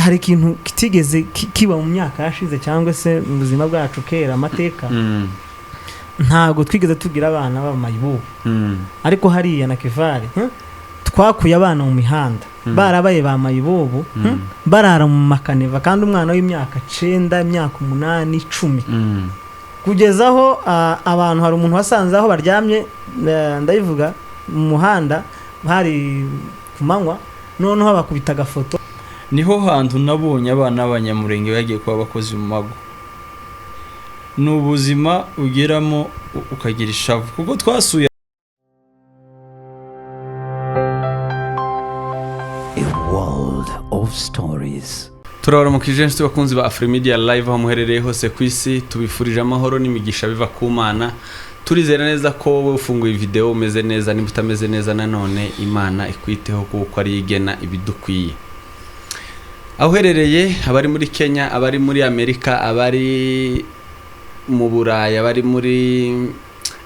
hari ikintu kitigeze kiba mu myaka yashize cyangwa se mu buzima bwacu kera amateka ntago twigeze tugira abana b'amayibubu ariko hariya na Kivale twakuye abana mu mihanda barabaye ba mayibobo barara mu makaneva kandi umwana w'imyaka 9 imyaka 8 10 kugezaho abantu hari umuntu wasanze aho baryamye ndayivuga mu muhanda hari kumanywa noneho bakubita gafoto niho hantu nabonye abana b'abanyamurenge bagiye kuba bakoze mu mago n'ubuzima ugeramo ukagira ishavu kuko twasuye of stories. Turabaramukije inshuti bakunzi ba Afrimedia Live aho muherereye hose ku isi tubifurije amahoro n'imigisha biva ku Mana turizera neza ko wowe ufunguye video umeze neza nimba utameze neza nanone Imana ikwiteho kuko ari igena ibidukwiye aho herereye abari muri Kenya abari muri Amerika abari mu Buraya abari muri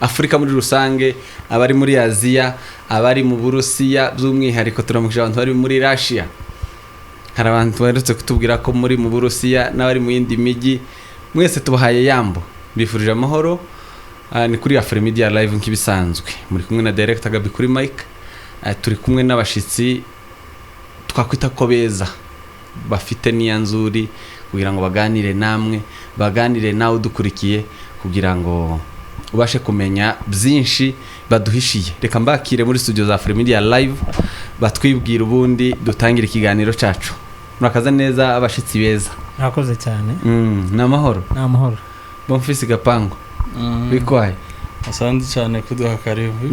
Afrika muri rusange abari muri Aziya abari mu Burusiya by'umwihariko turamukije abantu bari muri Russia hari abantu baretse kutubwira ko muri mu Burusiya n'abari mu yindi migi mwese tubahaye yambo bifurije amahoro ni kuri Afrimedia Live nk'ibisanzwe muri kumwe na director Gabi kuri mic turi kumwe n'abashitsi twakwita ko beza bafite niyanzuri kugira ngo baganire namwe baganire nawe dukurikiye kugira ngo ubashe kumenya byinshi baduhishiye reka mbakire muri studio za Afrimedia Live batwibwira ubundi dutangira ikiganiro cacu murakaza neza abashitsi beza nakoze cyane namahoro Bonfils Gapango bikwaye asandi cyane kuduha karibu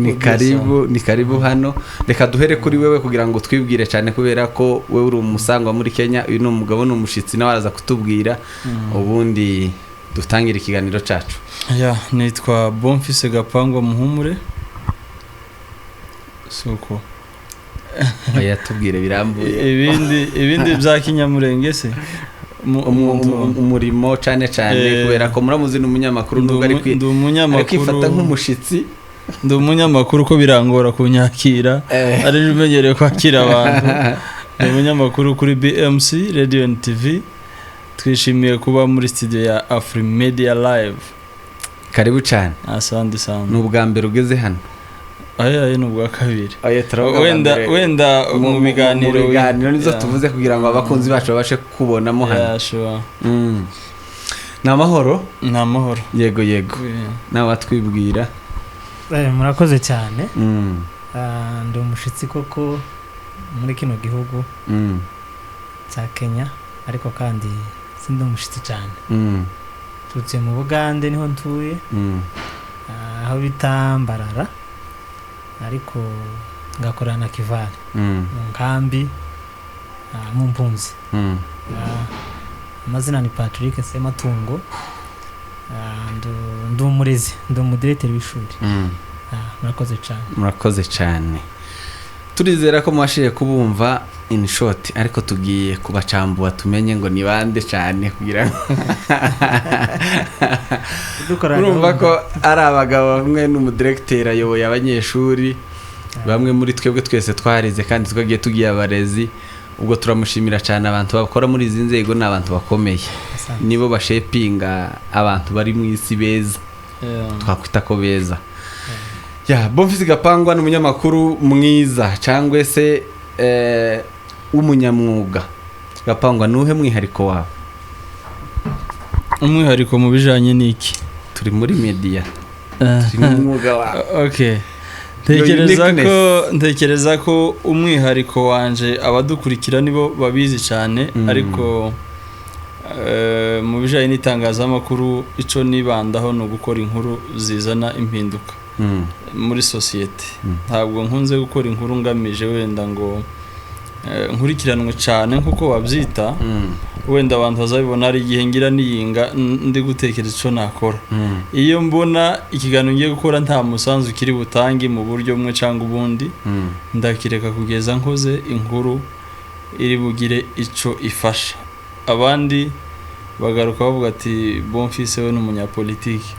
ni karibu hano reka duhere kuri wewe kugira ngo twibwire cyane kubera ko wewe uri umusangwa muri Kenya uyu no mugabo no mushitsi nabaraza kutubwira ubundi dutangira ikiganiro cacu nitwa Bonfils Gapango Muhumure suko tubwire birambuye ibindi bya Kinyamurenge se umurimo cyane kubera ko muramuzi n'umunyamakuru nubwo ari kwifata nk'umushitsi ndi umunyamakuru ko birangora kunyakira ari bimenyereye kwakira abantu ndi umunyamakuru kuri BMC Radio and TV twishimiye kuba muri studio ya Afrimedia Live karibu cyane asandi sana n'ubwa mbere ugeze hano n'ubwa kabiri wenda mu biganiro nizo tuvuze kugira ngo abakunzi bacu babashe kubonamo hano namahoro yego nawe atwibwira murakoze cyane ndi umushitsi koko muri kino gihugu cya Kenya ariko kandi sindi umushitsi cyane tutse mu Bugande niho ntuye aho bitambarara ariko ngakorana na Kivale mu nkambi mu mpunzi amazina ni Patrick Sematungo ndi umurezi ndi umudirecteur w'ishuri murakoze cyane turizera ko mwashiye kubumva in short ariko tugiye kubacambua tumenye ngo ni bande cyane kugira urumva ko ari abagabo bamwe n'umudirecteur ayoboye abanyeshuri bamwe muri twebwe twese twarize kandi twagiye tugiye abarezi ubwo turamushimira cyane abantu bakora muri izi nzego n'abantu bakomeye nibo bashepinga abantu bari mu isi beza twakwita ko beza Bonfils Gapango n'umunyamakuru mwiza cyangwa se umunyamwuga Gapango nuhe mwihariko wawe umwihariko mu bijanye niki turi muri media turi n'umwuga wawe ntekereza ko umwihariko wanje abadukurikira nibo babizi cyane ariko mu bijanye n'itangazamakuru ico nibandaho no gukora inkuru zizana impinduka muri societe ntabwo nkunze gukora inkuru ngamije wenda ngo nkurikiranwe cyane nkuko wabyita wenda abantu bazabibona ari igihe ngira niyinga ndi gutekereza ico nakora iyo mbona ikiganiro ngiye gukora nta musanzu kiri butangi mu buryo bumwe cyangwa ubundi ndakireka kugeza nkoze inkuru iri bugire ico ifasha abandi bagaruka bavuga ati Bonfils we n'umunyapolitiki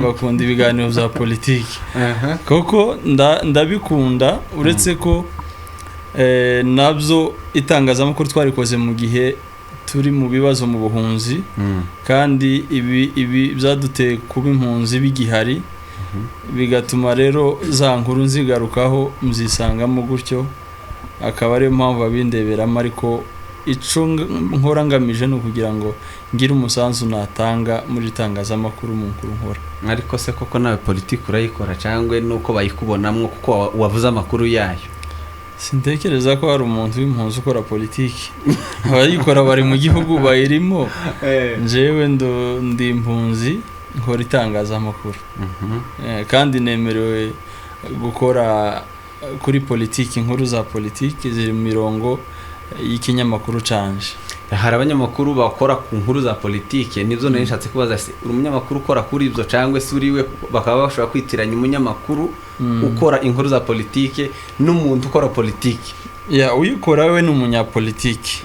bakunda ibiganiro bya politiki koko ndabikunda uretse ko nabyo itangazamakuru twarikoze mu gihe turi mu bibazo mu buhunzi kandi ibi byaduteye kuba impunzi bigihari bigatuma rero za nkuru nzigarukaho muzisangamo gutyo akaba ariyo mpamvu abindeberamo ariko ico nkora ngamije no kugira ngo ngire umusanzu natanga muri itangazamakuru mu nkuru nkora. Ariko se koko nawe politiki urayikora cyangwa nuko bayikubonamwo kuko wavuze amakuru yayo? Sintekereza ko hari umuntu w'impunzi ukora politiki. Abayikora bari mu gihugu bayirimo. Njewe ndi impunzi nkora itangazamakuru. Kandi nemerewe gukora kuri politiki, inkuru za politiki ziri mu mirongo y'ikinyamakuru canje. Hari abanyamakuru bakora ku nkuru za politiki, nivyo nishatse kubaza se uri umunyamakuru ukora kuri ivyo cyangwa se uriwe bakaba bashobora kwitiranya umunyamakuru ukora inkuru za politiki n'umuntu ukora politiki? Ya uyikora we ni umunyapolitiki.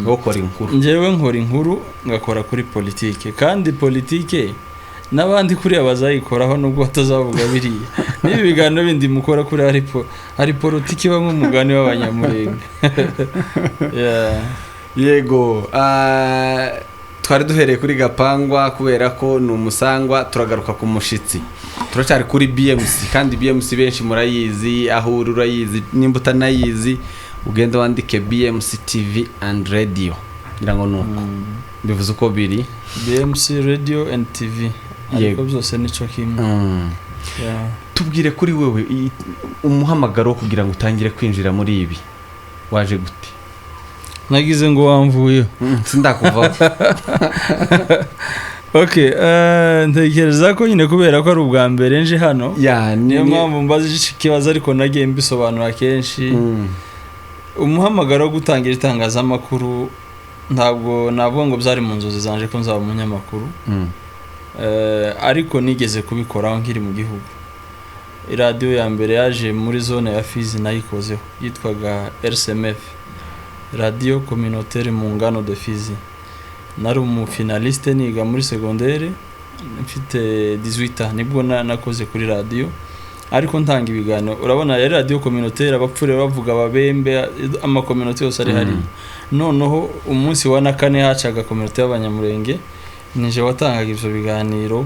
Ukora inkuru. Njewe nkora inkuru ngakora kuri politiki, kandi politiki n'abandi kuri abazayikoraho nubwo batazavuga biriya. Nibi biganiro bindi mukora kuri hari politiki bamwe umugani w'abanyamurenge. Yego, twari duhereye kuri Gapangwa kubera ko ni umusangwa, turagaruka ku mushitsi. Turacyari kuri BMC kandi BMC benshi murayizi, aho urayizi nimba utanayizi ugenda wandike BMC TV and Radio. Ngira ngo nuko bivuze uko biri BMC Radio and TV. Ariko byose nico kimwe. Tubwire kuri wewe umuhamagaro kugira ngo utangire kwinjira muri ibi waje gute? Nagize ngo wamvuye. Sindakuva. Okay, ntekereza ko nyine kubera ko ari ubwa mbere nje hano. Niyo mpamvu mbaze ikibazo ariko nagiye mbisobanura kenshi. Umuhamagaro wo gutangira itangazamakuru ntabwo navuga ngo byari mu nzozi zanje ko nzaba umunyamakuru. Ariko nigeze kubikoraho nkiri mu gihugu. Radio ya mbere yaje muri zone ya Fizi nayikozeho yitwaga RCMF, Radio Communautaire mu ngano de Fizi. Nari umufinaliste niga muri secondaire, mfite 18 nibwo nakoze kuri radio, ariko ntanga ibiganiro. Urabona yari Radio Communautaire abapfure bavuga babembe ama communauté yose ari hari. Noneho umunsi wa nakane hacaga communauté y'abanyamurenge, nije watangaga ivyo biganiro.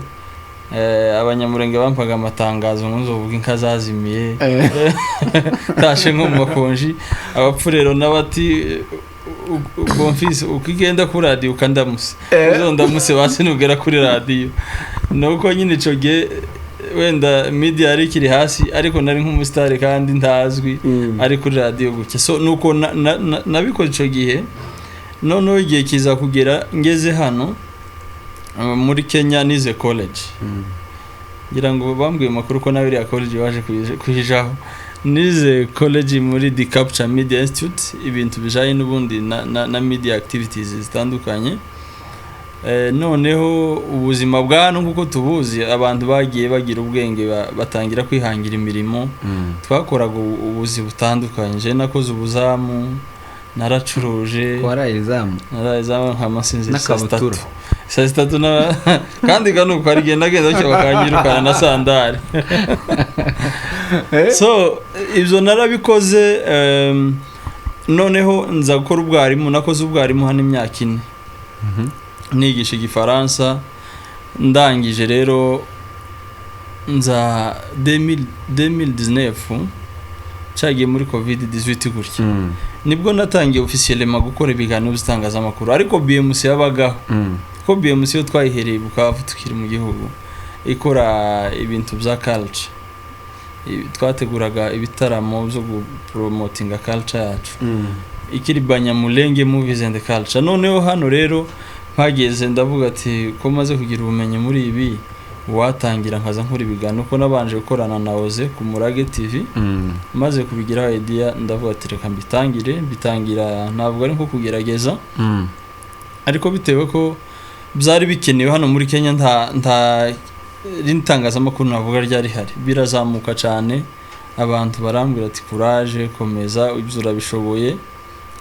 Abanyamurenge bampaga amatangazo nzovuga inkazazimiye. Tashe nko mu makonji abapfurero nabati Bonfils ukigenda ku radio ukandamuse. Uzondamuse basinugera kuri radio. Nuko nyine ico gihe wenda media ari kiri hasi ariko nari nk'umustar kandi ntazwi ari kuri radio guke. So nuko nabikoze ico gihe. Noneho igihe kiza kugera ngeze hano muri Kenya nize college. Ngira ngo bambwiye makuru ko nawe iri college waje kuhijaho. Nize college muri The Capture Media Institute, ibintu bijanye n'ubundi na media activities zitandukanye. Noneho ubuzima bwano kuko tubuzi abantu bagiye bagira ubwenge batangira kwihangira imirimo. Twakoraga ubuzi butandukanye. Je nakoze ubuzamu, naracuruje. Warayizamu nka masinzi n'akabutura. Sasa na kandi ganuko ari genda cyo bakanyirukana na sandari. So ibyo narabikoze. Noneho nza gukora ubwarimu, nakoze ubwarimu hano imyaka 4. Nigisha igifaransa, ndangije rero nza 2019 cyagiye muri COVID-18 gutya. Nibwo natangiye officiellement gukora ibiganiro by'itangazamakuru, ariko BMC yabagaho. Ko BMC yo twayihereye Bukavu tukiri mu gihugu ikora ibintu bya culture. Twateguraga ibitaramo byo promotinga culture yacu. Ikiri Banyamulenge Movies and Culture. Noneho hano rero mpageze ndavuga ati ko maze kugira ubumenyi muri ibi watangira nkaza nkuri ibiganiro, ko nabanje gukorana na Oze ku Murage TV. Maze kubigira idea ndavuga ati reka bitangira ntabwo ari nko kugerageza. Ariko bitewe ko byari bikenewe hano muri Kenya nta rintangazamakuru navuga ryari hari, birazamuka cyane. Abantu barambwira ati courage, komeza ibyo urabishoboye.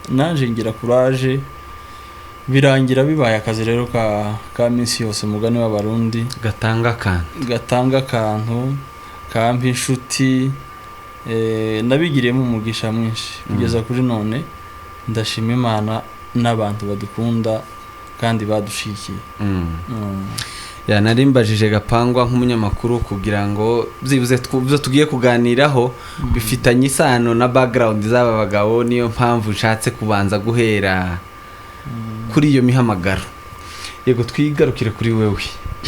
Nanje ngira courage, birangira bibaye akazi rero ka minsi yose mugani w'abarundi. Gatanga akantu kampa inshuti. Nabigiriyemo umugisha mwinshi kugeza kuri none. Ndashima Imana n'abantu badukunda kandi badushikiye. narimbajije Gapangwa nk'umunyamakuru kugira ngo byibuze ibyo tugiye kuganiraho bifitanye isano na background z'aba bagabo, niyo mpamvu nshatse kubanza guhera kuri iyo mihamagaro. Yego twigarukire kuri wewe,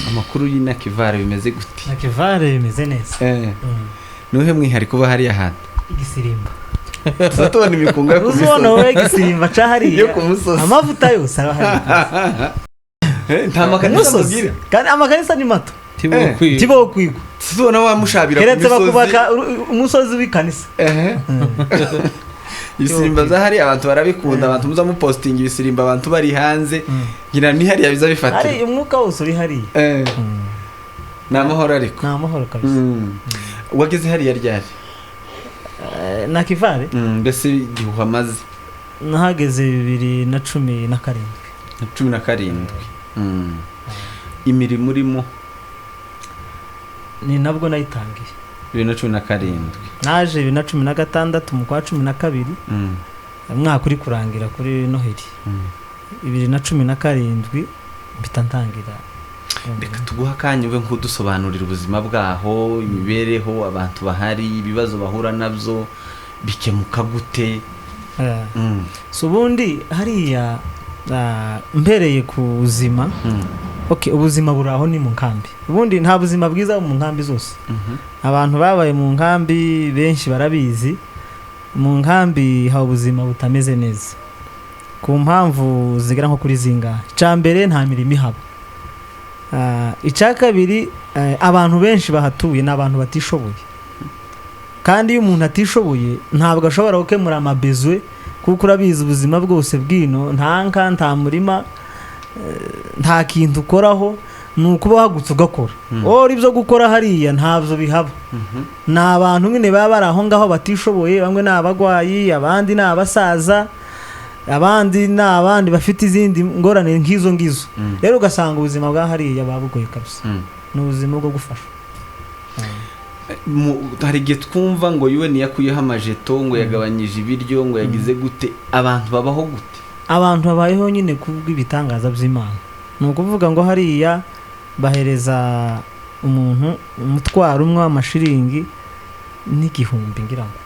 amakuru y'Inakivare bimeze gute? Nakivare bimeze neza. Nuhe mwihariko kuba hari ahantu Igisirimba tuzatubona imikunga yo kumisozi. uzubona wowe Igisirimba ca hariya yo kumusozi, amavuta yose aba hari nta makanisa mugira kandi amakanisa ni mato Tibo tibo kwigwa tubona wamushabira keretse bakubaka umusozi w'ikanisa. Ibisirimba zahari abantu barabikunda, abantu muza mupostinga ibisirimba abantu bari hanze ngira ni hariya biza bifatira. Hari umwuka wose uri hariya. N'amahoro ariko. N'amahoro kabisa. Wageze hariya ryari? Nakivare? Mbese igihe uhamaze? Nahageze 2017. 17. Imirimo urimo ni nabwo nayitangiye 2017. Naje 2016 mu kwa 12 umwaka uri kurangira kuri Noheli 2017 mpita ntangira. Reka tuguha akanya ube nk'udusobanurira ubuzima bwaho, imibereho, abantu bahari, ibibazo bahura nabyo bikemuka gute? So ubundi hariya mbereye ku buzima. Okay, ubuzima buraho ni mu nkambi. Ubundi nta buzima bwiza mu nkambi zose. Abantu babaye mu nkambi benshi barabizi. Mu nkambi ha ubuzima butameze neza. Ku mpamvu zigera nko kuri zinga. Icambere nta mirimo ihaba. Icakabiri abantu benshi bahatuye n'abantu batishoboye. Kandi iyo umuntu atishoboye ntabwo ashobora gukemura amabezwe, kuko urabizi ubuzima bwose bwino nta murima, nta kintu ukoraho, nuko bahagutse ugakora. Ori byo gukora hariya ntabyo bihaba. N'abantu nyine baba bari aho ngaho batishoboye, bamwe n'abagwayi, abandi n'abasaza, abandi n'abandi bafite izindi ngorane nk'izo ngizo. Rero ugasanga ubuzima bwa hariya babugoye kabisa. N'ubuzima bwo gufasha. Hari igihe twumva ngo UN yakuyeho amajeto, ngo yagabanyije ibiryo, ngo yagize gute, abantu babaho gute? Abantu babayeho nyine kubw'ibitangaza by'Imana. Ni ukuvuga ngo hariya bahereza umuntu umutwaro umwe w'amashiringi n'igihumbi ngira ngo.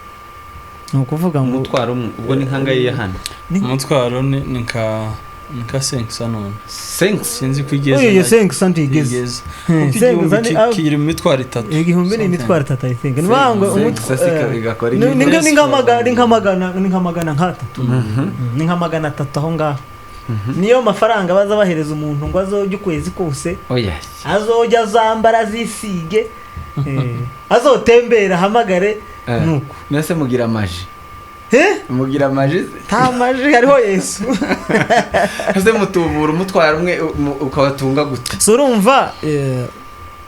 Ni ukuvuga ngo umutwaro ubwo ni nkangaye ya hano. Umutwaro ni nka 5 none. 5 sinzi kwigeza. Oye 5 ntigeze. 5 kiri mu mitwaro 3. Igihumbi ni imitwaro 3 I think. Nibangwe umutwaro igakora ni nkamagana nkatatu. Ni nkamagana 3 aho ngaho. Niyo mafaranga baza bahereza umuntu ngo azojye ukwezi kose. Oya. Azojya azambara zisige. Azotembera hamagare nuko. Nase mugira amaji. Mugira amaji? Ta maji hariho Yesu. Ase mutubura umutwara umwe ukabatunga gute? Surumva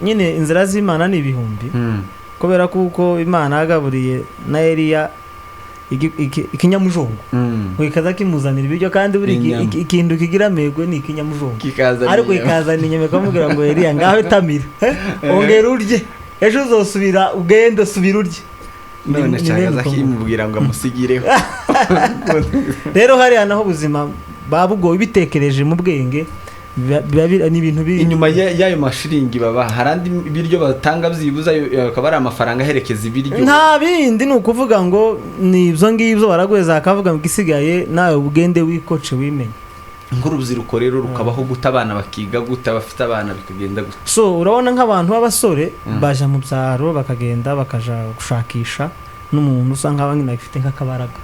nyine inzira z'Imana ni ibihumbi. Kubera kuko Imana yagaburiye na Eliya ikinyamujongo. Wikaza kimuzanira ibiryo kandi buri ikintu kigira megwe ni ikinyamujongo. Ariko ikazana inyeme kamubwira ngo Eliya ngaho tamira. Ongera urye. Ejo uzosubira ugende subira urye. None cyagaza kimubwira ngo amusigireho. Rero hari naho ubuzima babugoye bitekereje mu bwenge ni ibintu biri inyuma y'ayo mashiringi baba harandi ibiryo batanga byibuza akaba ari amafaranga aherekeza ibiryo. Nta bindi ni ukuvuga ngo ni ibyo ngibyo baragweza akavuga ngo gisigaye nawe ugende wikoce wimenye. Nk'urubyiruko rero rukabaho guta abana bakiga guta bafite abana bikagenda guta. So urabona nk'abantu b'abasore baje mu byaro bakagenda bakaja gushakisha n'umuntu usanga abanyina bafite nk'akabaraga.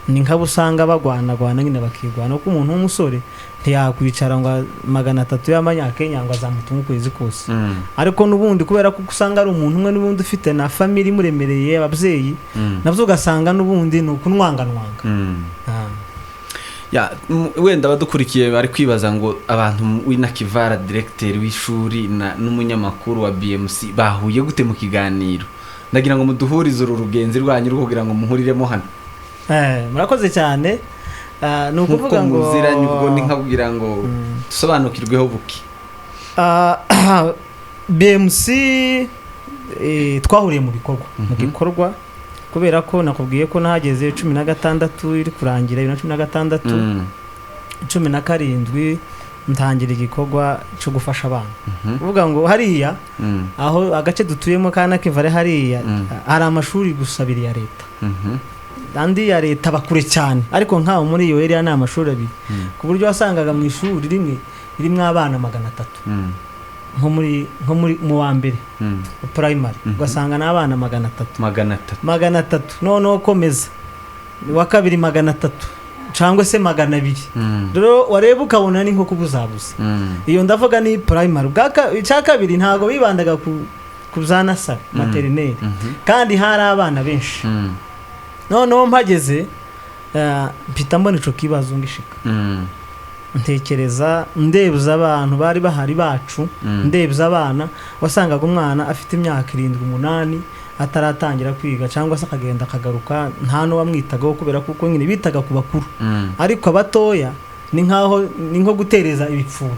Ni nk'abo usanga bagwana nyine bakigwana ko umuntu w'umusore ntiyakwicara ngo 300 y'amanyakenya ngo azamutunga ukwezi kose. Ariko nubundi kubera ko usanga ari umuntu umwe nubundi ufite na family muremereye ababyeyi nabyo ugasanga nubundi ni ukunwanganwanga. Ya wenda badukurikiye bari kwibaza ngo abantu w'Inakivare directeur w'ishuri n'umunyamakuru wa BMC bahuye gute mu kiganiro? Ndagira ngo muduhurize uru rugenzi rwanyu kugira ngo muhuriremo hano. Murakoze cyane. No kuvuga ngo muziranye ubwo ni nkabwira ngo dusobanukirweho buki. BMC twahuriye mu bikorwa kubera ko nakubwiye ko nahageze 16 iri kurangira 2016 17 ntangira igikorwa cyo gufasha abana uvuga ngo hariya aho agace dutuyemo kana Kivale hariya hari amashuri gusabira ya leta andi ya leta bakure cyane ariko nkaho muri iyo area ni amashuri abiri ku buryo wasangaga mu ishuri rimwe irimo abana 300 nko muri mu wa mbere primary ugasanga n'abana 300 noneho komeza wa kabiri 300 cyangwa se 200 rero wareba ukabona ni nko kubuzabuza iyo ndavuga ni primary cya kabiri ntago bibandaga ku zanasa maternelle kandi hari abana benshi noneho mpageze mpita mbona ico kibazo ngishika ntekereza ndebza abantu bari bahari bacu ndebza abana wasangaga umwana afite imyaka 7-8 ataratangira kwiga cyangwa se akagenda akagaruka nta no wamwitagaho kubera kuko nyine bitaga ku bakuru ariko abatoya ni nko gutereza ibipfundo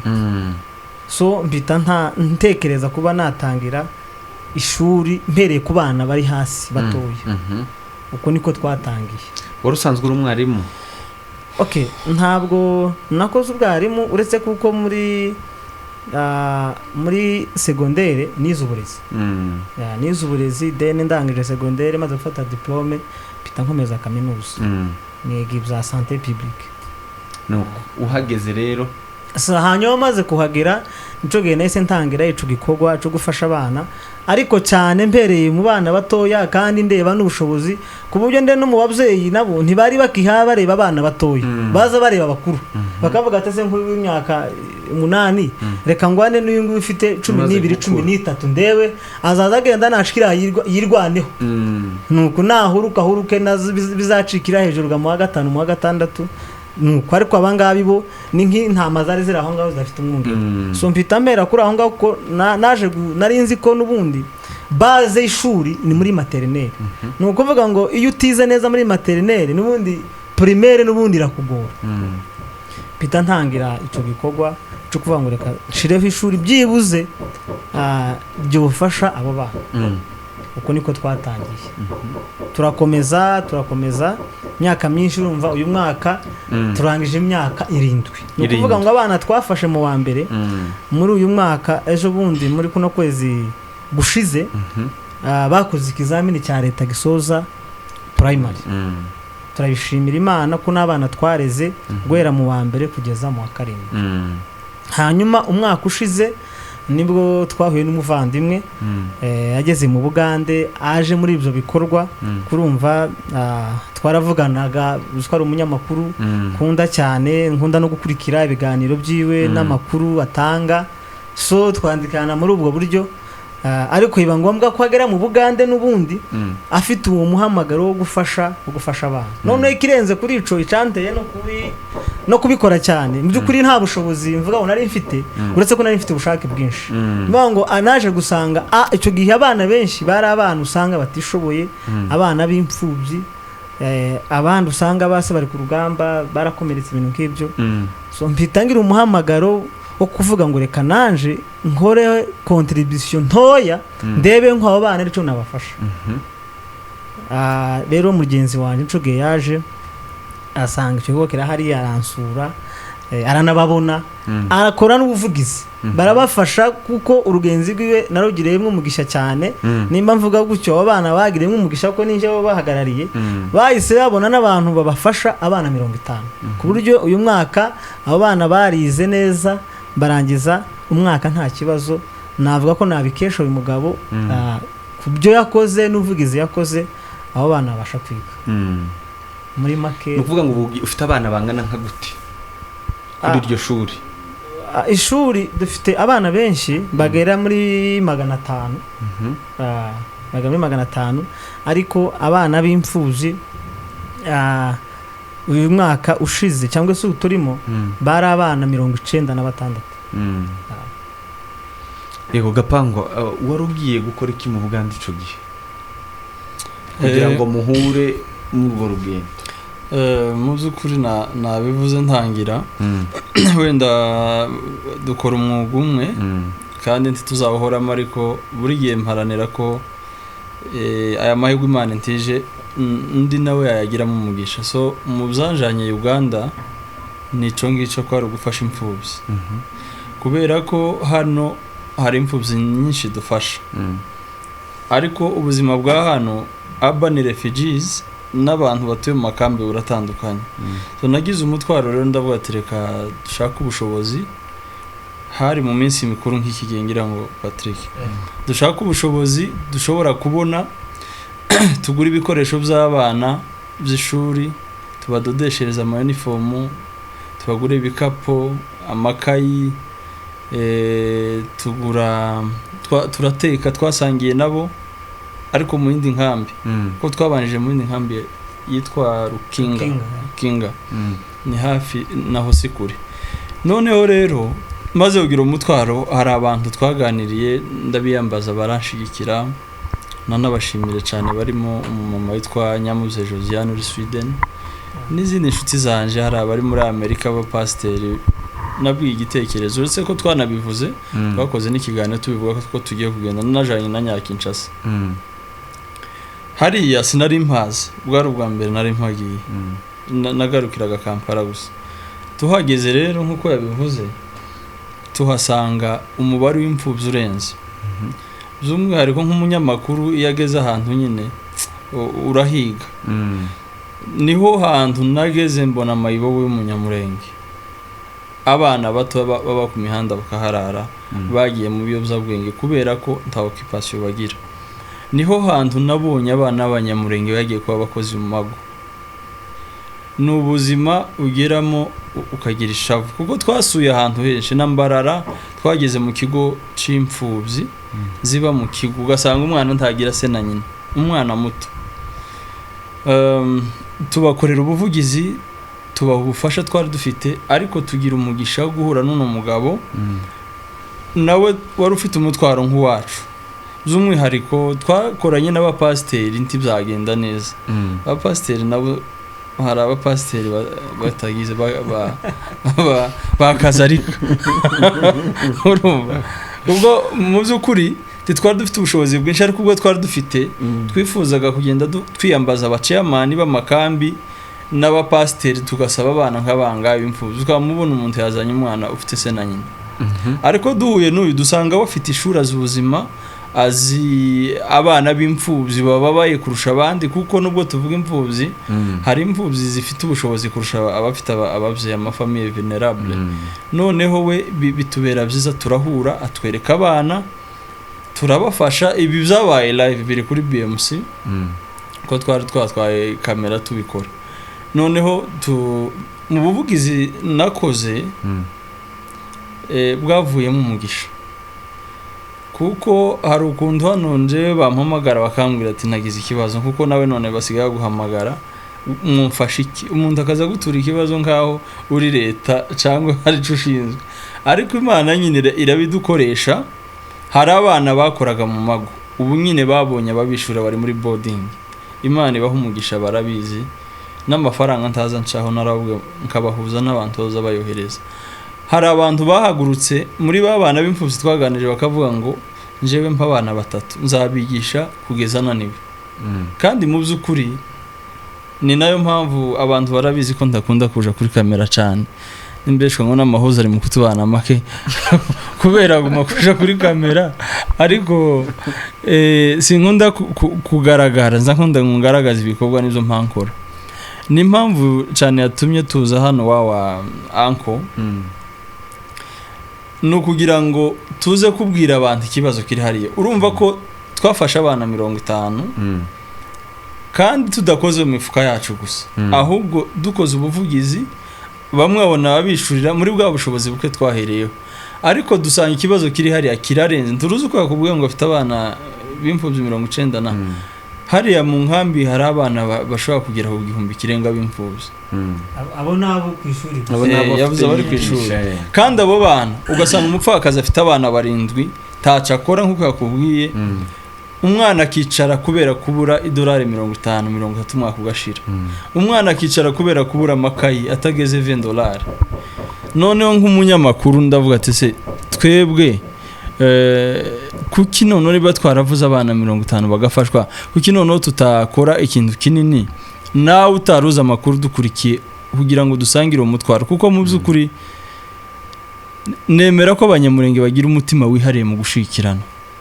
so mbita ntekereza kuba natangira ishuri mpereye ku bana bari hasi batoya uko niko twatangiye. Wari usanzwe uri umwarimu? Okay, ntabwo nakoze ubwarimu uretse kuko muri secondaire nize uburezi. Nize uburezi then ndangije secondaire maze gufata diplome pita nkomeza kaminuza. Niga ibya santé publique. No, uhageze rero hanyuma maze kuhagera nico gihe nahise ntangira ico gikorwa cyo gufasha abana ariko cyane mpereye mu bana batoya kandi ndeba n'ubushobozi ku buryo nde no mu babyeyi nabo ntibari bakiha bareba abana batoya baza bareba bakuru bakavuga ati se nkuru w'imyaka 8 reka ngwane n'uyu nguyu ufite 12 13 ndewe azaza agenda nashikira yirwaneho nuko nahuruke nazo bizacikira hejuru ga mu wa 5 mu wa 6 nuko ariko abangabi bo ni nk'intama zari ziri aho ngaho zafite umwungere so mpita mbera kuri aho ngaho ko naje narinzi ko nubundi base ishuri ni muri maternelle nuko kuvuga ngo iyo utize neza muri maternelle nubundi primaire nubundi irakugora pita ntangira ico gikorwa cyo kuvuga ngo reka shireho ishuri byibuze byo bufasha abo bana uko niko twatangiye turakomeza myaka myinshi urumva uyu mwaka turangije imyaka 7 no kuvuga ngo abana twafashe mu wa mbere muri uyu mwaka ejo bundi muri kuno kwezi gushize bakoze ikizamini cya leta gisoza primary turabishimira Imana ko n'abana twareze guhera mu wa mbere kugeza mu wa 7 hanyuma umwaka ushize nibwo twahuye n'umuvandimwe yageze mu Bugande aje muri ibyo bikorwa kurumva twaravuganaga twari umunyamakuru nkunda cyane nkunda no gukurikira ibiganiro byiwe n'amakuru atanga so twandikana muri ubwo buryo ariko iba ngombwa ko agera mu Bugande n'ubundi afite uwo muhamagaro wo gufasha abana none ikirenze kuri ico icanteye no kubikora cyane mu byukuri nta bushobozi mvuga ngo nari mfite uretse ko nari mfite ubushake bwinshi ngo anaje gusanga ico gihe abana benshi bari abana usanga batishoboye abana b'imfubyi abandi usanga base bari ku rugamba barakomeretse ibintu nk'ibyo so mpitangira umuhamagaro wo kuvuga ngo reka nanje nkore contribution ntoya ndebe nko abo bana arico nabafasha rero mugenzi wanje ncoge yaje asanga icyo kira hari aransura aranababona arakora n'ubuvugizi barabafasha kuko urugenzi rwiwe narugireyemo umugisha cyane nimba mvuga gutyo abana bagireyemo umugisha ko ninje bo bahagarariye bahise babona n'abantu babafasha abana 50 ku buryo uyu mwaka abo bana barize neza barangiza umwaka nta kibazo navuga ko nabikesha uyu mugabo ku byo yakoze n'uvugizi yakoze abo bana babasha kwiga muri make nukuvuga ngo ufite abana bangana nka gute kuri iryo shuri ishuri dufite abana benshi bagera muri 500 bagera muri 500 ariko abana b'imfuzi uyu mwaka ushize cyangwa se uturimo bari abana 96 yego Gapango wari ugiye gukora iki mu Bugande ico gihe kugira ngo muhure mu rwo rugendo mu by'ukuri nabivuze ntangira wenda dukora umwuga umwe kandi ntituzawuhoramo ariko buri gihe mparanira ko aya mahirwe Imana ntije undi nawe yayagiramo umugisha. So mu byanjanye Uganda nico ngico ko ari ugufasha imfubyi, kubera ko hano hari imfubyi nyinshi dufasha, ariko ubuzima bwa hano urban refugees n'abantu batuye mu makambi buratandukanye. So nagize umutwaro rero ndavuga ati reka dushaka ubushobozi, hari mu minsi mikuru nk'iki gihe ngira ngo Patrick, dushaka ubushobozi dushobora kubona tugura ibikoresho by'abana by'ishuri, tubadodeshereza ama uniform, tubagure ibikapo, amakayi, turateka twasangiye nabo ariko mu yindi nkambi, ko twabanije mu yindi nkambi yitwa Rukinga, ni hafi naho sikuri. Noneho rero maze kugira umutwaro, hari abantu twaganiriye ndabiyambaza baranshigikira, nanabashimire cyane, barimo umumama witwa Nyamuze Josiane uri Sweden, n'izindi nshuti zanje, hari abari muri Amerika abapasiteri. Nabwiye igitekerezo uretse ko twanabivuze, twakoze n'ikiganiro tubivuga ko tugiye kugenda najanye na Nyakinshasa. Hariya sinari mpazi, bwari ubwa mbere nari mpagiye, nagarukiraga Kampala gusa. Tuhageze rero nkuko yabivuze, tuhasanga umubare w'imfubyi urenze. By'umwihariko nk'umunyamakuru iyo ageze ahantu nyine urahiga. Niho hantu nageze mbona amayibobo y'umunyamurenge, abana bato baba ku mihanda bakaharara, bagiye mu biyobyabwenge kubera ko nta occupation bagira. Niho hantu nabonye abana b'abanyamurenge bagiye kuba abakozi mu mago. N'ubuzima ugeramo ukagira ishavu, kuko twasuye ahantu henshi n'ambarara. Twageze mu kigo c'imfubyi ziba mu kigo, ugasanga umwana ntagira se na nyina, umwana muto. Tubakorera ubuvugizi, tubaha ubufasha twari dufite, ariko tugira umugisha wo guhura n'uno mugabo nawe wari ufite umutwaro nk'uwacu. By'umwihariko twakoranye n'abapasiteri ntibyagenda neza. Abapasiteri nabo hari abapasiteri batagize bakazarika. Urumva, ubwo mu by'ukuri twari dufite ubushobozi bwinshi, ariko ubwo twari dufite twifuzaga kugenda twiyambaza abachairman b'amakambi n'abapasiteri, tugasaba abana nk'abanga b'imfubyi, ukamubona umuntu yazanye umwana ufite se na nyina. Ariko duhuye n'uyu dusanga bafite ishuri z'ubuzima, azi abana b'imfubyi bababaye kurusha abandi, kuko nubwo tuvuga imfubyi, hari imfubyi zifite ubushobozi kurusha abafite abavyeyi, amafamiye vulnerable. Noneho we bitubera byiza, turahura, atwereka abana, turabafasha. Ibi byabaye live biri kuri BMC, ko twari twatwaye kamera tubikora. Noneho mu buvugizi nakoze bwavuyemo umugisha, kuko hari ukuntu hano nje bampamagara bakambwira ati nagize ikibazo, kuko nawe none basigaye guhamagara mwumfasha iki, umuntu akaza gutura ikibazo nkaho uri leta cyangwa hari ico ushinzwe. Ariko Imana nyine irabidukoresha. Hari abana bakoraga mu mago, ubu nyine babonye ababishura bari muri boarding. Imana ibaha umugisha, barabizi, n'amafaranga ntaza nshaho narabwe nkabahuza n'abantu boza bayohereza. Hari abantu bahagurutse muri babana b'imfubyi twaganije bakavuga ngo njewe mpa abana 3 nzabigisha kugeza naniwe. Kandi mu by'ukuri ni nayo mpamvu abantu barabizi ko ndakunda kuja kuri kamera cyane. Nimbeshwa ngo n'amahoza ari mu kutubana make kubera guma kuja kuri kamera, ariko sinkunda kugaragara, nzakunda ngaragaza ibikorwa nizo mpankora. Ni impamvu cyane yatumye tuza hano wawa uncle, no kugira ngo tuze kubwira abantu ikibazo kiri hariya. Urumva ko twafasha abana 50 kandi tudakoze mu mifuka yacu gusa, ahubwo dukoze ubuvugizi. Bamwe abona babishurira muri bwa bushobozi buke twahereyeho, ariko dusanga ikibazo kiri hariya kirarenze. Nturuzi uko yakubwiye ngo afite abana b'imfubyi 90 na hariya mu nkambi hari abana bashobora kugera ku 1000 kirenga b'imfubyi. Abo nabo ku ishuri, yavuze bari ku ishuri. Kandi abo bana ugasanga umupfakazi afite abana 7 taca akora nkuko yakubwiye. Umwana akicara kubera kubura $50-30 mwaka ugashira. Umwana akicara kubera kubura amakayi atageze $20. Noneho nk'umunyamakuru ndavuga ati se twebwe kuki noneho niba twaravuze abana 50 bagafashwa kuki noneho tutakora ikintu kinini nawe utaruza amakuru dukurikiye kugira ngo dusangire umutwaro kuko mu by'ukuri nemera ko abanyamurenge bagira umutima wihariye mu gushikirana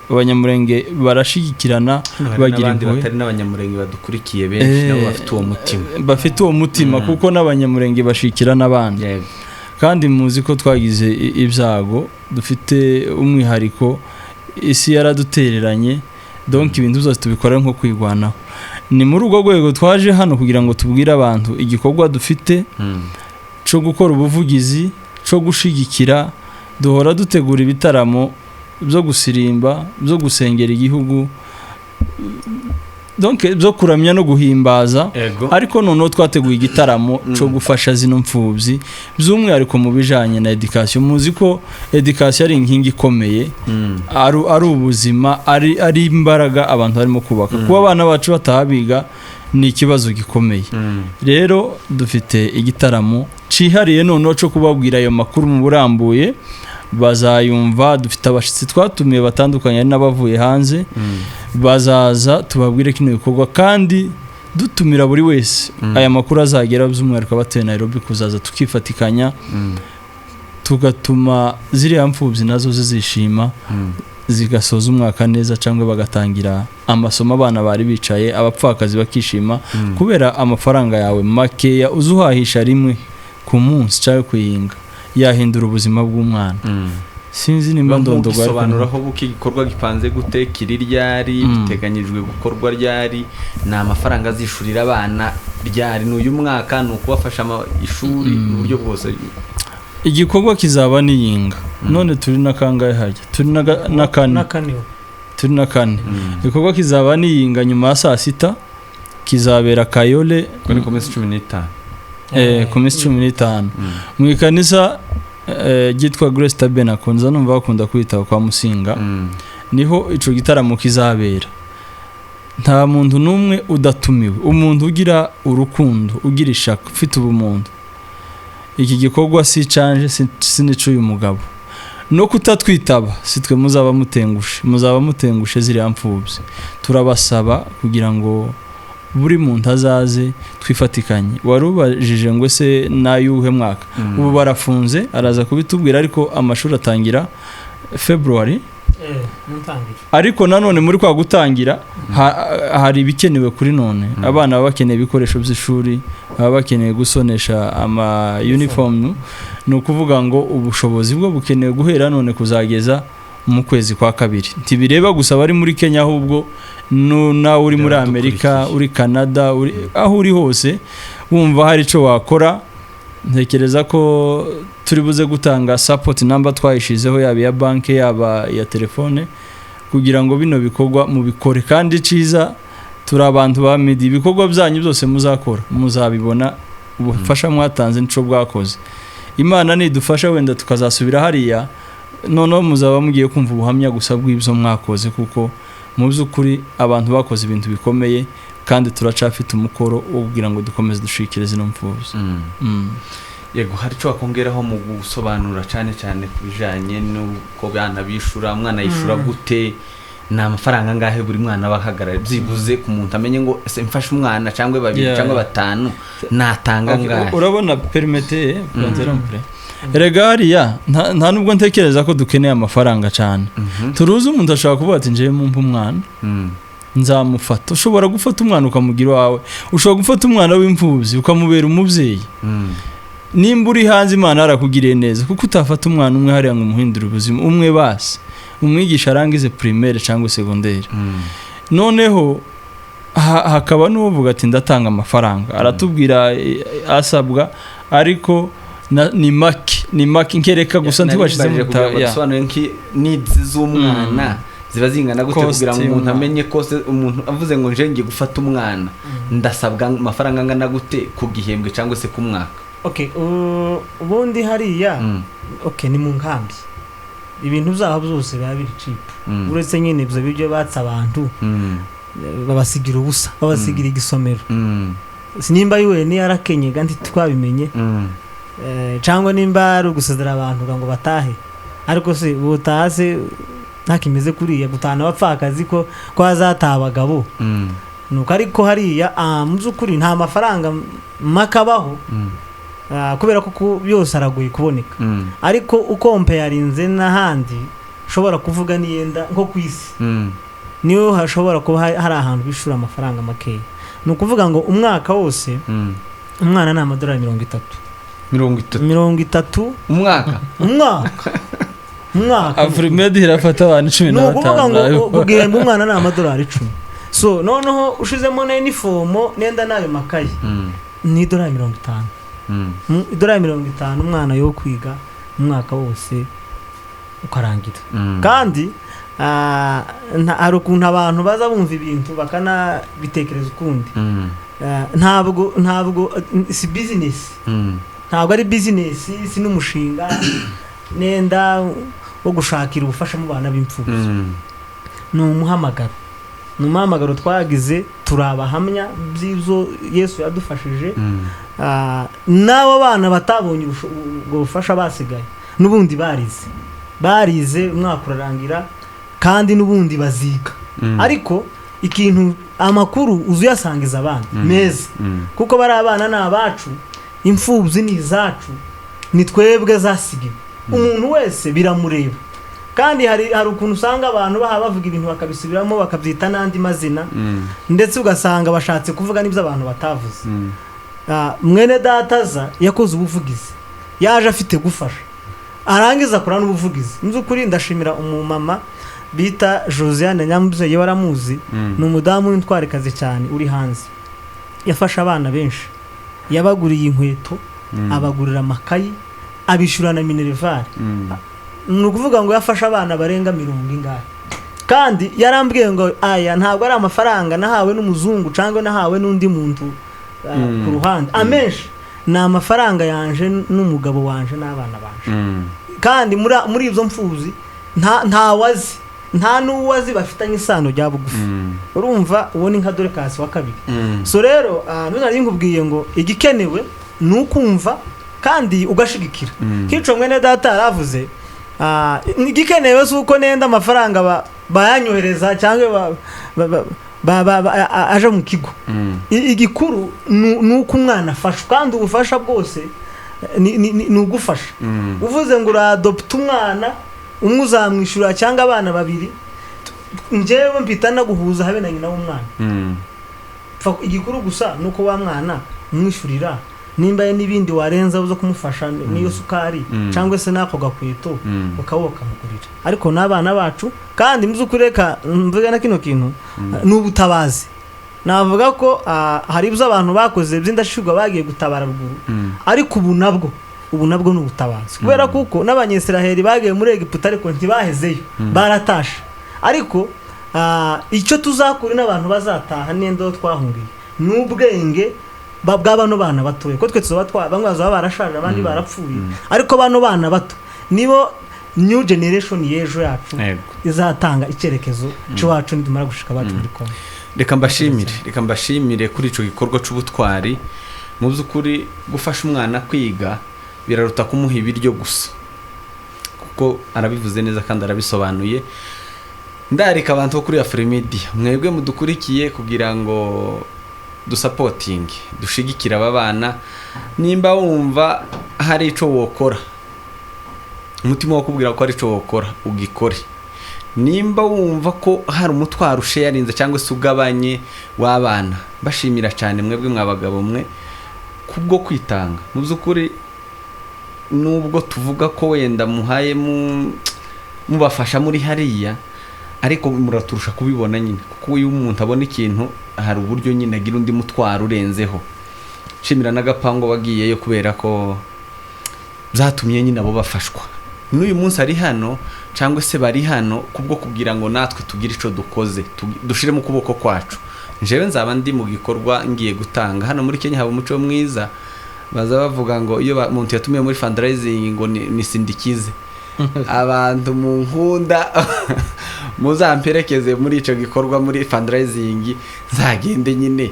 abanyamurenge barashigikirana bagira impuhwe batari n'abanyamurenge badukurikiye benshi nabo bafite uwo mutima kuko n'abanyamurenge bashikirana abandi kandi muzi ko twagize ibyago dufite umwihariko isi yaradutereranye donc ibintu byose tubikora nko kwigwanaho ni muri urwo rwego twaje hano kugira ngo tubwire abantu igikorwa dufite cyo gukora ubuvugizi cyo gushigikira duhora dutegura ibitaramo byo gusirimba byo gusengera igihugu donc byo kuramya no guhimbaza ariko noneho twateguye igitaramo cyo gufasha zino mfubyi by'umwihariko mu bijanye na education muzi ko education ari inkingi ikomeye ari ubuzima ari imbaraga abantu barimo kubaka kuba abana bacu batabiga ni ikibazo gikomeye rero dufite igitaramo cihariye noneho cyo kubabwira ayo makuru mu burambuye bazayumva dufite abashitsi twatumiye batandukanye n'abavuye hanze bazaza tubabwire kino bikorwa kandi dutumira buri wese aya makuru azagera by'umwihariko abateye Nairobi kuzaza tukifatikanya tugatuma ziriya mfubyi nazo zizishima zigasoza umwaka neza cyangwa bagatangira amasomo abana bari bicaye abapfakazi bakishima kubera amafaranga yawe makeya uzuhahisha rimwe ku munsi cyangwa kuyinga yahindura ubuzima bw'umwana sinzi nimba ndondogwa sobanuraho buki gikorwa gipanze gute kiriryari biteganyijwe gukorwa ryari na amafaranga azishurira abana ryari n'uyu mwaka no kubafasha ishuri mu buryo bwose igikorwa kizaba niyinga none turi nakangaye hajya turi na kane igikorwa kizaba niyinga nyuma ya saa sita kizabera Kayole kuri komisi 15 komisi 15 mu ikanisa gitwa Grace Tabernacle nza numva bakunda kwita kwa Musinga niho ico gitaramo kizabera nta muntu numwe udatumiwe umuntu ugira urukundo ugira ishaka ufite ubumuntu iki gikorwa si canje sinico uyu mugabo no kutatwitaba sitwe muzaba mutengushe ziri amfubye turabasaba kugira ngo buri muntu azaze twifatikanye warubajije ngo se nayuhe mwaka ubu barafunze araza kubitubwira ariko amashuri atangira February ariko nanone muri kwa gutangira hari bikenewe kuri none abana baba bakeneye ibikoresho by'ishuri baba bakeneye gusonesha ama uniform no kuvuga ngo ubushobozi bwo bukenewe guhera none kuzageza mu kwezi kwa kabiri ntibireba gusa bari muri Kenya ahubwo nawe uri muri Amerika uri Canada aho uri hose wumva hari ico wakora ntekereza ko turi buze gutanga support number twayishizeho yaba ya banki yaba ya telefone kugira ngo bino bikorwa mu bikore kandi ciza turi abantu ba midi ibikorwa byanyu byose muzakora muzabibona ubufasha mwatanze nico bwakoze Imana nidufasha wenda tukazasubira hariya noneho muzaba mugiye kumva ubuhamya gusa bw'ibyo mwakoze kuko mu by'ukuri abantu bakoze ibintu bikomeye kandi turacafite umukoro wo kugira ngo dukomeze dushikire zino mfuzo yego hari cyo akongeraho mu gusobanura cyane kubijanye nuko bana bishura mwana yishura gute na amafaranga ngahe buri mwana bahagarara byibuze ku muntu amenye ngo ese mfashe umwana cyangwa babiri cyangwa batanu natanga ngahe urabona permete interrompre regariya nta nubwo ntekereza ko dukeneye amafaranga cyane turuzi umuntu ashaka kuvuga ati nje mu umwana nzamufata ushobora gufata umwana ukamugira wawe ushobora gufata umwana w'imfubyi ukamubera umubyeyi nimba uri hanze Imana arakugiriye neza kuko utafata umwana umwe hariya ngo umuhindure ubuzima umwe basi umwigisha arangize primaire cyangwa secondaire noneho hakaba n'uvuga ati ndatanga amafaranga aratubwira asabwa ariko ni maki nkereka gusa ntibashize mu yasobanuye nki needs z'umwana ziba zingana gute kugira ngo umuntu amenye ko umuntu avuze ngo nje ngiye gufata umwana ndasabwa amafaranga angana gute ku gihembwe cyangwa se ku mwaka ubundi hariya ni mu nkambi ibintu byaho byose biba biri cheap uretse nyine ibyo byo batsa abantu babasigira ubusa babasigira igisomero sinimba yiwe ni yarakenye kandi twabimenye cyangwa nimba ari ugusezera abantu ngo batahe ariko se ubutase ntakimeze kuriya gutana abapfakazi ko hazataha abagabo nuko ariko hariya mu by'ukuri nta mafaranga makabaho kubera ko yose aragoye kuboneka ariko ukompe yarinze n'ahandi ushobora kuvuga niyenda nko ku isi niyo hashobora kuba hari ahantu bishura amafaranga makeya ni ukuvuga ngo umwaka wose umwana ni amadolari 30 umwaka Afrimedi irafata abantu 15 ni ukuvuga ngo guhemba umwana ni amadolari 10 so noneho ushizemo na uniform nenda nayo makaye ni dolari 50 dolari 50 umwana yo kwiga umwaka wose ukarangira kandi hari ukuntu abantu baza bumva ibintu bakana bitekereza ukundi ntabwo si business ntabwo ari business si n'umushinga nenda wo gushakira ubufasha mu bana b'imfubyi ni umuhamagaro twagize turabahamya by'ibyo Yesu yadufashije n'abo bana batabonye ubwo bufasha basigaye n'ubundi barize umwaka urarangira kandi n'ubundi baziga ariko ikintu amakuru uzuyasangiza abana meza kuko bari abana n'abacu imfubyi ni izacu ni twebwe zasigiwe umuntu wese biramureba kandi hari ukuntu usanga abantu bavuga ibintu bakabisubiramo bakabyita n'andi mazina ndetse ugasanga bashatse kuvuga n'ibyo abantu batavuze mwene dataza yakoze ubuvugizi yaje afite gufasha arangiza akora n'ubuvugizi nzukuri ndashimira umumama bita Josiane Nyamubyeyi waramuzi ni umudamu w'intwarikazi cyane uri hanze yafasha abana benshi yabaguriye inkweto abagurira amakayi abishura na minerval ni ukuvuga ngo yafasha abana barenga 70 kandi yarambwiye ngo aya ntabwo ari amafaranga nahawe n'umuzungu cyangwa nahawe n'undi muntu ku ruhande amenshi ni amafaranga yanje n'umugabo wanje n'abana banje kandi muri ibyo mfuzi nta n'uwazi bafitanye isano rya bugufi urumva uwo ni nka Dorcas wa kabiri so rero nari nkubwiye ngo igikenewe ni ukumva kandi ugashigikira kico mwene data yaravuze igikenewe suko nenda amafaranga bayanyohereza cyangwa aje mu kigo igikuru nuko umwana afasha kandi ubufasha bwose ni ugufasha uvuze ngo uradopta umwana umwe uzamwishura cyangwa abana babiri njyewe mpita naguhuza habe na nyina w'umwana igikuru gusa nuko wa mwana umwishurira nimba n'ibindi warenza uzo kumufasha niyo sukari cyangwa se nako gakweto ukaboka mugurira ariko n'abana bacu kandi muzukureka mvuga na kino kintu n'ubutabazi navuga ko hari ibyo abantu bakoze by'indashirwa bagiye gutabara ruguru ariko ubu nabwo n'ubutabazi kubera kuko n'abanyesiraheli bagiye muri Egiputa ariko ntibahezeyo baratasha ariko icyo tuzakura n'abantu bazataha nendo twahungiye n'ubwenge bw'abano bana batoye ko twe tuzoba bamwe bazaba barashaje abandi barapfuye ariko bano bana bato nibo new generation yejo yacu izatanga icyerekezo cyacu ndimara gushika bacu muri Kongo. Reka mbashimire kuri ico gikorwa c'ubutwari mu by'ukuri gufasha umwana kwiga biraruta kumuha ibiryo gusa kuko arabivuze neza kandi arabisobanuye. Ndarika abantu kuri Afrimedi mwebwe mudukurikiye kugira ngo dusapoting dushigikira aba bana nimba wumva hari ico wokora umutima wo kubwira ko ari ico wokora ugikore nimba wumva ko hari umutwaro usharinze cyangwa se ugabanye w'abana bashimira cyane mwebwe mwabagabo mwe kubwo kwitanga mu by'ukuri nubwo tuvuga ko wenda muhaye mubafasha muri hariya ariko muraturusha kubibona nyine kuko uyu umuntu abona ikintu hari uburyo nyine agira undi mutwaro urenzeho shimira n'agapango bagiyeyo kubera ko byatumye nyine abo bafashwa n'uyu munsi ari hano cyangwa se bari hano kubwo kugira ngo natwe tugire ico dukoze dushire mu kuboko kwacu. Jewe nzaba ndi mu gikorwa ngiye gutanga hano muri Kenya haba umuco mwiza baza bavuga ngo iyo umuntu yatumiye muri fundraising ngo ni sindikize abantu mu nkunda muzamperekeze muri ico gikorwa muri fundraising nzagende nyine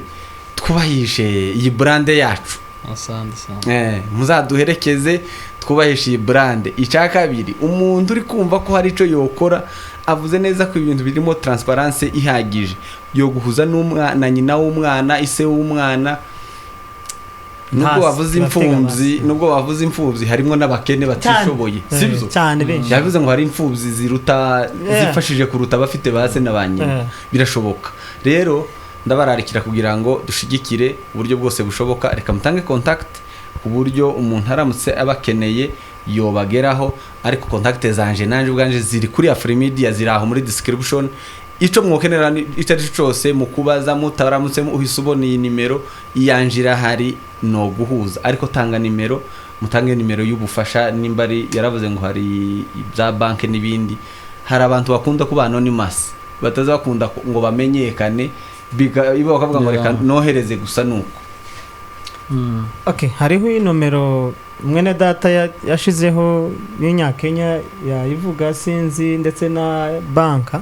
twubahishe iyi brand yacu asante. Muzaduherekeze twubahishe iyi brand. Icya kabiri, umuntu uri kumva ko hari ico yokora avuze neza ko ibintu birimo transparence ihagije yo guhuza n'umwana, nyina w'umwana, ise w'umwana. Nubwo wavuze imfubyi harimo n'abakene batishoboye, sibyo cyane benshi. Yavuze ngo hari imfubyi ziruta zifashije kuruta abafite base n'abanyina. Birashoboka rero, ndabararikira kugira ngo dushigikire uburyo bwose bushoboka. Reka mutange contact ku buryo umuntu aramutse abakeneye yobageraho, ariko contact zanje nanje ubwanje ziri kuri Afrimedia, ziri aho muri description. Ico mwokenera itari cyose mu kubaza mutaramutse uhise ubona iyi nimero iyanjira hari no guhuza, ariko tanga nimero, mutange nimero y'ubufasha. Nimbari yaravuze ngo hari ibya banke n'ibindi, hari abantu bakunda kuba anonymous, bataza bakunda ngo bamenyekane, ibo bakavuga ngo reka nohereze gusa nuko. Okay, hariho inomero mwene data yashizeho y'Inyakenya yayivuga sinzi, ndetse na banka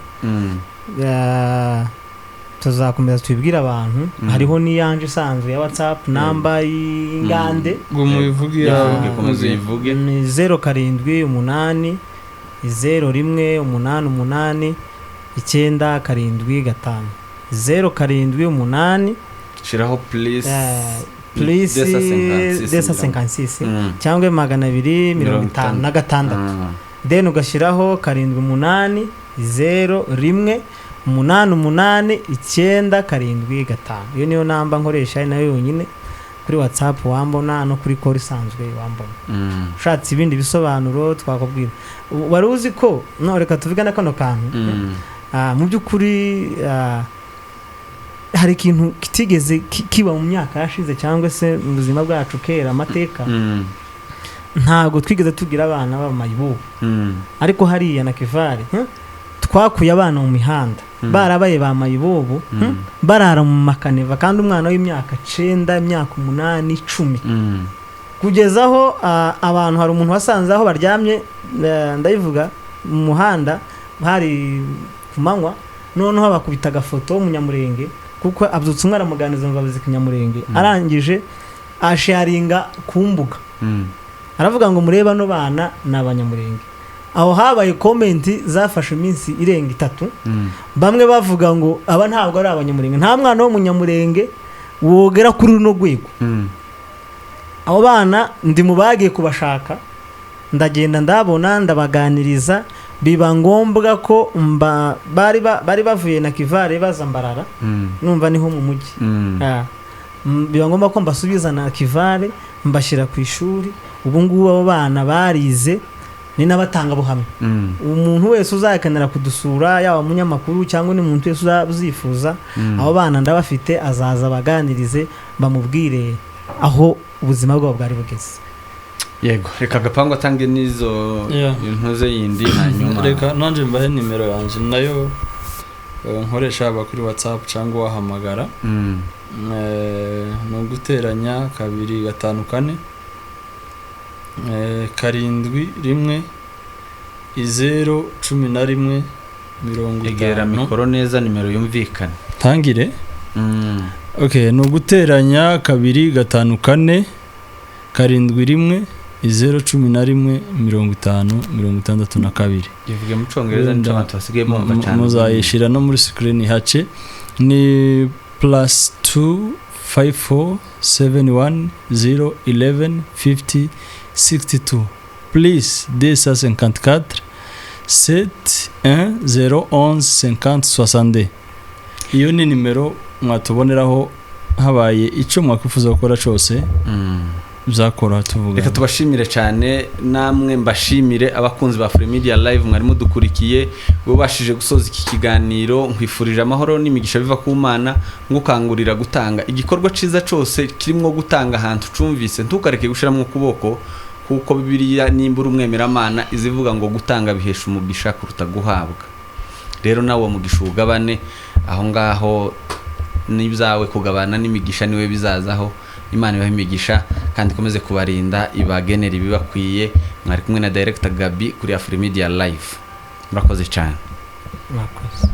tuzakomeza tubibwira abantu. Hariho n'iyanje isanzwe ya WhatsApp namba y'ingande Muzivuge ni 0788 0188 975 0788 shiraho please 256 cyangwa 256 then ugashiraho 78 01 88 975. Iyo niyo namba nkoresha, nayo yonyine kuri WhatsApp wambona, no kuri call isanzwe wambona. Ushatse ibindi bisobanuro twakubwira. Wari uzi ko no, reka tuvugana kano kantu. Mu by'ukuri hari ikintu kitigeze kiba mu myaka yashize cyangwa se mu buzima bwacu kera, amateka. Ntago twigeze tugira abana b'amayibo, ariko hariya na Kivale twakuye abana mu mihanda, barabaye ba mayibobo, barara mu makaneva, kandi umwana w'imyaka 9, imyaka 8, 10 kugezaho abantu, hari umuntu wasanze aho baryamye, ndayivuga mu muhanda, hari kumanywa, noneho bakubita agafoto w'umunyamurenge, kuko abyutse umwana muganiza ngo abize kinyamurenge, arangije asharinga ku mbuga, aravuga ngo mureba no bana n'abanyamurenge. Aho habaye comment zafashe iminsi irenga 3, bamwe bavuga ngo aba ntabwo ari abanyamurenge, nta mwana wo munyamurenge wogera kuri runo rwego. Abo bana ndi mubagiye kubashaka, ndagenda ndabona, ndabaganiriza, biba ngombwa ko bari bavuye na Kivale bazambarara, numva niho mu mujyi. Biba ngombwa ko mbasubiza na Kivale, mbashira ku ishuri. Ubu ngubu abo bana barize, ni nabatanga buhamya. Umuntu wese uzakenera kudusura, yaba munyamakuru cyangwa ni umuntu wese uzifuza, abo bana ndabafite, azaza baganirize, bamubwire aho ubuzima bwabo bwari bugeze. Yego, reka gapango atange nizo intuze yindi, hanyuma reka nanje mbahe nimero yanje nayo nkoresha aba kuri WhatsApp cyangwa wahamagara. No guteranya 254 7 1 0 11 egera mikoro neza, nimero yumvikana tangire. Okay, no guteranya 254 7 1 0 11 yivuge mu Cyongereza n'abantu basigaye bumva cyane. Muzayishira no muri screen hace ni +2 54 71 0 11 50 62 plus 254 7 1 0 11 50 62. Iyo ni nimero mwatuboneraho habaye ico mwakwifuza gukora cyose. Bizakora tuvuga. Reka tubashimire cyane, namwe mbashimire abakunzi ba Afrimedia Live mwarimo dukurikiye, ubashije gusoza iki kiganiro. Nkwifurije amahoro n'imigisha biva ku Mana, ngukangurira gutanga igikorwa ciza cyose kirimo gutanga ahantu cumvise, ntukareke gushiramo ukuboko, kuko Bibiliya nimbura umwemeramana izivuga ngo gutanga bihesha umugisha kuruta guhabwa. Rero nawo mugisha ugabane aho ngaho, n'ibyawe kugabana n'imigisha niwe bizazaho. Imana ibahe imigisha kandi ikomeze kubarinda, ibagenera ibibakwiye. Mwari kumwe na Director Gaby kuri Afrimedia Live. Murakoze cyane. Murakoze.